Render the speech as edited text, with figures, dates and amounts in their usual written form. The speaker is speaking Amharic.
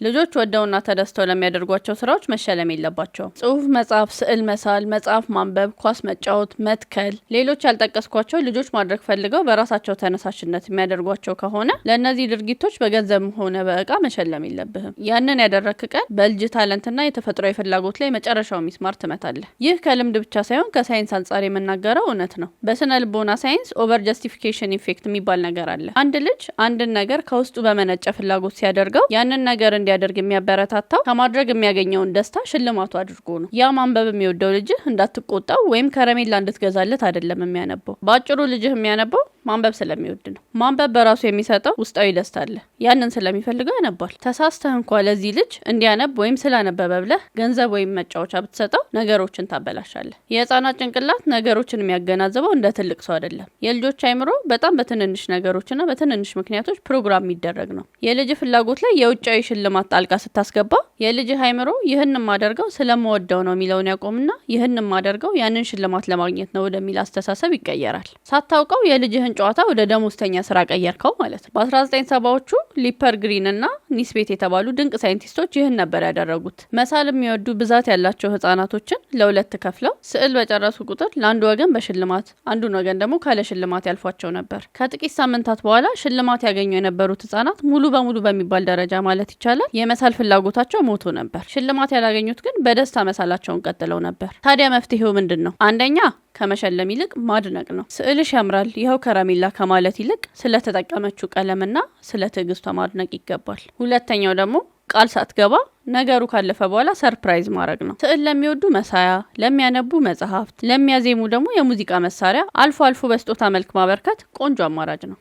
ልጆች ወደውና ተደስተው ለሚያደርጓቸው ስራዎች መሸለም የለባቸውም። ጽሁፍ መጻፍ፣ ስዕል መሳል፣ መጽሐፍ ማንበብ፣ ኳስ መጫወት፣ መትከል፣ ሌሎች ያልጠቀስኳቸው ልጆች ማድረግ ፈልገው በራሳቸው ተነሳሽነት የሚያደርጓቸው ከሆነ ለእነዚህ ድርጊቶች በገንዘብም ሆነ በእቃ መሸለም የለብህም። ያንን ያደረክ ቀን በልጅ ታለንትና የተፈጥሯዊ ፍላጎት ላይ መጨረሻው ሚስማር ትመታለህ። ይህ ከልምድ ብቻ ሳይሆን ከሳይንስ አንጻር የምናገረው እውነት ነው። በስነ ልቦና ሳይንስ ኦቨር ጀስቲፊኬሽን ኢፌክት የሚባል ነገር አለ። አንድ ልጅ አንድን ነገር ከውስጡ በመነጨ ፍላጎት ሲያደርገው ያንን ነገር እንዲያደርግ የሚያበረታታው ከማድረግ የሚያገኘውን ደስታ ሽልማቱ አድርጎ ነው። ያ ማንበብ የሚወደው ልጅህ እንዳትቆጣው ወይም ከረሜላ እንድትገዛለት አይደለም የሚያነበው። በአጭሩ ልጅህ የሚያነበው ማንበብ ስለሚወድ ነው። ማንበብ በራሱ የሚሰጠው ውስጣዊ ደስታ አለ። ያንን ስለሚፈልገው ያነባል። ተሳስተህ እንኳን ለዚህ ልጅ እንዲያነብ ወይም ስላነበበ ብለህ ገንዘብ ወይም መጫወቻ ብትሰጠው ነገሮችን ታበላሻለህ። የህፃናት ጭንቅላት ነገሮችን የሚያገናዝበው እንደ ትልቅ ሰው አይደለም። የልጆች አይምሮ በጣም በትንንሽ ነገሮችና በትንንሽ ምክንያቶች ፕሮግራም የሚደረግ ነው። የልጅ ፍላጎት ላይ የውጫዊ ሽልማት ጣልቃ ስታስገባ የልጅ አይምሮ ይህንን ማደርገው ስለምወደው ነው የሚለውን ያቆምና ይህንን ማደርገው ያንን ሽልማት ለማግኘት ነው ወደሚል አስተሳሰብ ይቀየራል። ሳታውቀው የልጅህን ጨዋታ ወደ ደሞዝተኛ ስራ ቀየርከው ማለት ነው። በ1970ዎቹ ሊፐር ግሪን እና ኒስቤት የተባሉ ድንቅ ሳይንቲስቶች ይህን ነበር ያደረጉት። መሳል የሚወዱ ብዛት ያላቸው ህጻናቶችን ለሁለት ከፍለው ስዕል በጨረሱ ቁጥር ለአንዱ ወገን በሽልማት አንዱን ወገን ደግሞ ካለ ሽልማት ያልፏቸው ነበር። ከጥቂት ሳምንታት በኋላ ሽልማት ያገኙ የነበሩት ህጻናት ሙሉ በሙሉ በሚባል ደረጃ ማለት ይቻላል የመሳል ፍላጎታቸው ሞቶ ነበር። ሽልማት ያላገኙት ግን በደስታ መሳላቸውን ቀጥለው ነበር። ታዲያ መፍትሄው ምንድን ነው? አንደኛ ከመሸለም ይልቅ ማድነቅ ነው። ስዕልሽ ያምራል ይኸው ከረሜላ ከማለት ይልቅ ስለተጠቀመችው ቀለምና ስለ ትዕግስቷ ማድነቅ ይገባል። ሁለተኛው ደግሞ ቃል ሳትገባ ነገሩ ካለፈ በኋላ ሰርፕራይዝ ማድረግ ነው። ስዕል ለሚወዱ መሳያ፣ ለሚያነቡ መጽሐፍት፣ ለሚያዜሙ ደግሞ የሙዚቃ መሳሪያ አልፎ አልፎ በስጦታ መልክ ማበርከት ቆንጆ አማራጭ ነው።